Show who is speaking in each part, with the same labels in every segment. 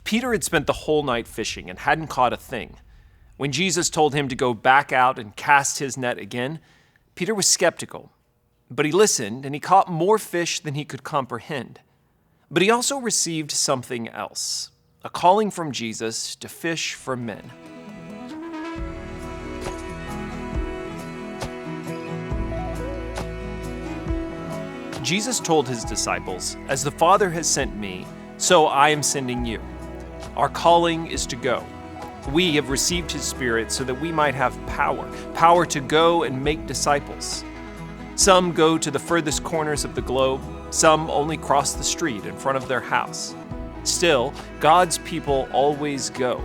Speaker 1: Peter had spent the whole night fishing and hadn't caught a thing. When Jesus told him to go back out and cast his net again, Peter was skeptical. But he listened, and he caught more fish than he could comprehend. But he also received something else, a calling from Jesus to fish for men. Jesus told his disciples, "As the Father has sent me, so I am sending you." Our calling is to go. We have received his Spirit so that we might have power to go and make disciples. Some go to the furthest corners of the globe, some only cross the street in front of their house. Still, God's people always go.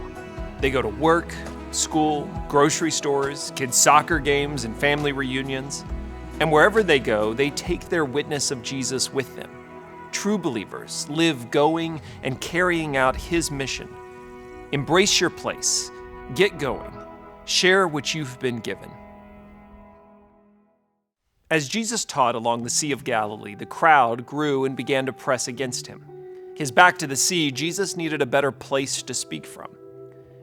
Speaker 1: They go to work, school, grocery stores, kids' soccer games, and family reunions. And wherever they go, they take their witness of Jesus with them. True believers live going and carrying out his mission. Embrace your place. Get going. Share what you've been given. As Jesus taught along the Sea of Galilee, the crowd grew and began to press against him. His back to the sea, Jesus needed a better place to speak from.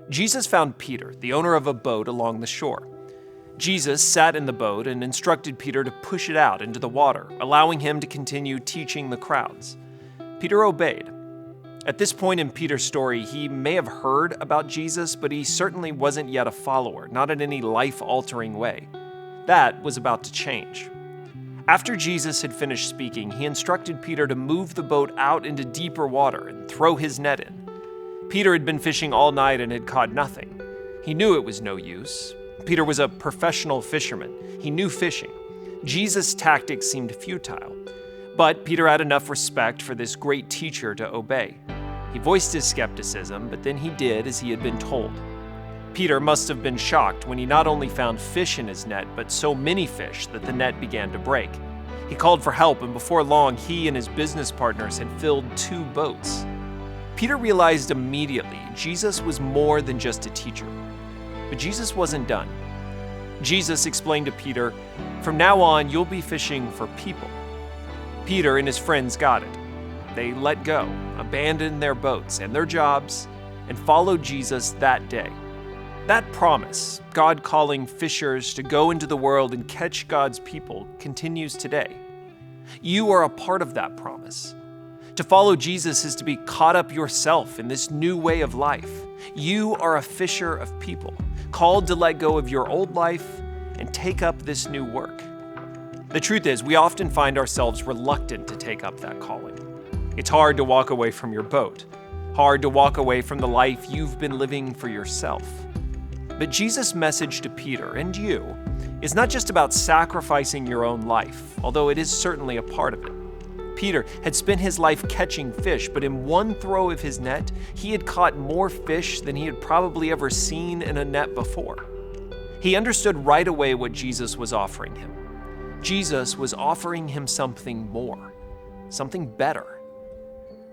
Speaker 1: Jesus found Peter, the owner of a boat, along the shore. Jesus sat in the boat and instructed Peter to push it out into the water, allowing him to continue teaching the crowds. Peter obeyed. At this point in Peter's story, he may have heard about Jesus, but he certainly wasn't yet a follower, not in any life-altering way. That was about to change. After Jesus had finished speaking, he instructed Peter to move the boat out into deeper water and throw his net in. Peter had been fishing all night and had caught nothing. He knew it was no use. Peter was a professional fisherman. He knew fishing. Jesus' tactics seemed futile. But Peter had enough respect for this great teacher to obey. He voiced his skepticism, but then he did as he had been told. Peter must have been shocked when he not only found fish in his net, but so many fish that the net began to break. He called for help, and before long, he and his business partners had filled 2 boats. Peter realized immediately Jesus was more than just a teacher. But Jesus wasn't done. Jesus explained to Peter, "From now on, you'll be fishing for people." Peter and his friends got it. They let go, abandoned their boats and their jobs, and followed Jesus that day. That promise, God calling fishers to go into the world and catch God's people, continues today. You are a part of that promise. To follow Jesus is to be caught up yourself in this new way of life. You are a fisher of people, called to let go of your old life and take up this new work. The truth is, we often find ourselves reluctant to take up that calling. It's hard to walk away from your boat, hard to walk away from the life you've been living for yourself. But Jesus' message to Peter and you is not just about sacrificing your own life, although it is certainly a part of it. Peter had spent his life catching fish, but in one throw of his net, he had caught more fish than he had probably ever seen in a net before. He understood right away what Jesus was offering him. Jesus was offering him something more, something better.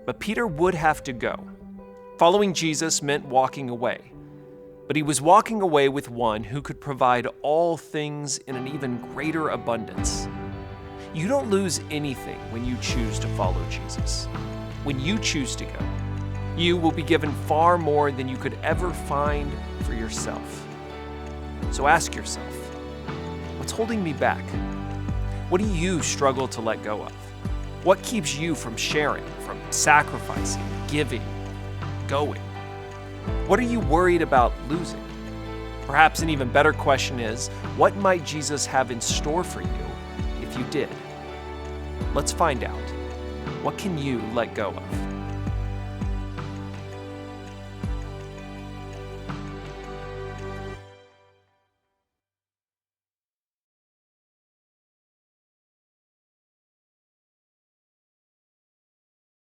Speaker 1: But Peter would have to go. Following Jesus meant walking away. But he was walking away with one who could provide all things in an even greater abundance. You don't lose anything when you choose to follow Jesus. When you choose to go, you will be given far more than you could ever find for yourself. So ask yourself, what's holding me back? What do you struggle to let go of? What keeps you from sharing, from sacrificing, giving, going? What are you worried about losing? Perhaps an even better question is, what might Jesus have in store for you if you did? Let's find out. What can you let go of?